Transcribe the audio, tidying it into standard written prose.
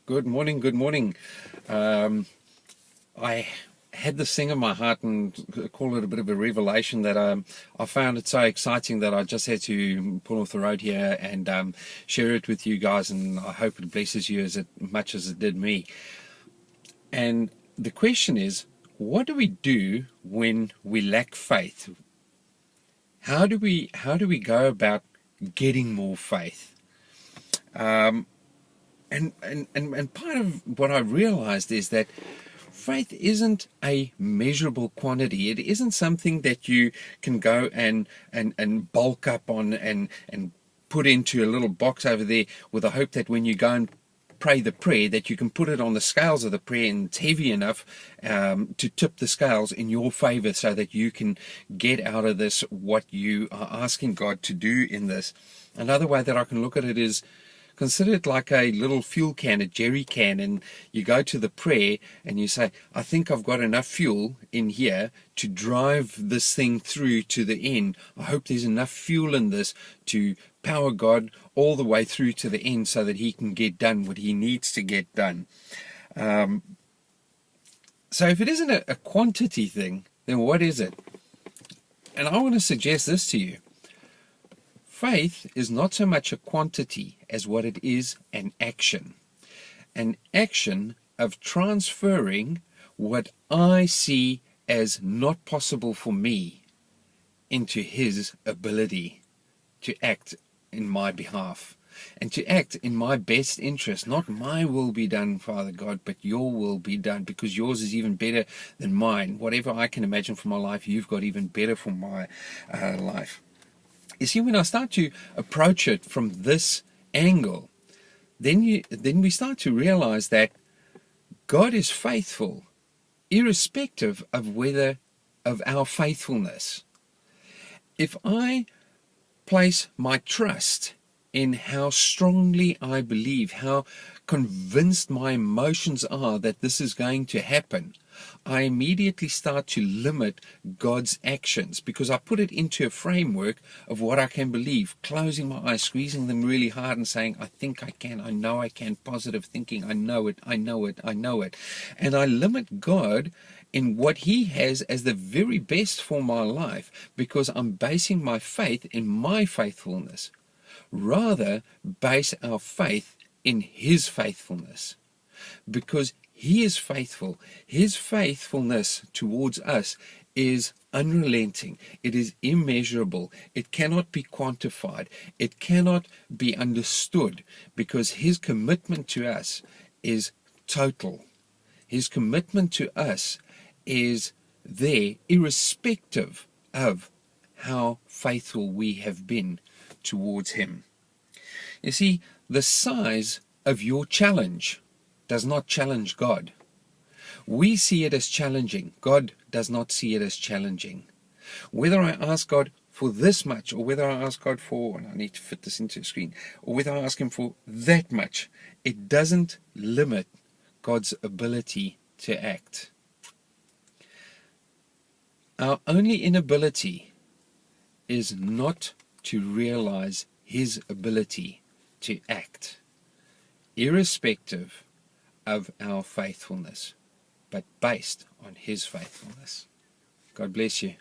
Good morning, good morning. I had this thing in my heart, and call it a bit of a revelation, that I found it so exciting that I just had to pull off the road here and share it with you guys, and I hope it blesses you as much as it did me. And the question is, what do we do when we lack faith? How do we go about getting more faith? And part of what I realized is that faith isn't a measurable quantity. It isn't something that you can go and bulk up on and put into a little box over there with the hope that when you go and pray the prayer that you can put it on the scales of the prayer and it's heavy enough to tip the scales in your favor, so that you can get out of this what you are asking God to do in this. Another way that I can look at it is, consider it like a little fuel can, a jerry can, and you go to the prayer and you say, I think I've got enough fuel in here to drive this thing through to the end. I hope there's enough fuel in this to power God all the way through to the end so that he can get done what he needs to get done. So if it isn't a quantity thing, then what is it? And I want to suggest this to you. Faith is not so much a quantity as what it is an action. An action of transferring what I see as not possible for me into his ability to act in my behalf and to act in my best interest. Not my will be done, Father God, but your will be done, because yours is even better than mine. Whatever I can imagine for my life, you've got even better for my life. You see, when I start to approach it from this angle, then we start to realize that God is faithful, irrespective of our faithfulness. If I place my trust in how strongly I believe, how convinced my emotions are that this is going to happen, I immediately start to limit God's actions, because I put it into a framework of what I can believe, closing my eyes, squeezing them really hard and saying, I think I can, I know I can, positive thinking, I know it, I know it, I know it. And I limit God in what he has as the very best for my life, because I'm basing my faith in my faithfulness. Rather, base our faith in his faithfulness, because he is faithful. His faithfulness towards us is unrelenting. It is immeasurable. It cannot be quantified. It cannot be understood, because his commitment to us is total. His commitment to us is there, irrespective of how faithful we have been towards him. You see, the size of your challenge does not challenge God. We see it as challenging. God does not see it as challenging. Whether I ask God for this much, or whether I ask God for, and I need to fit this into the screen, or whether I ask him for that much, it doesn't limit God's ability to act. Our only inability is not to realize his ability to act, irrespective of our faithfulness, but based on his faithfulness. God bless you.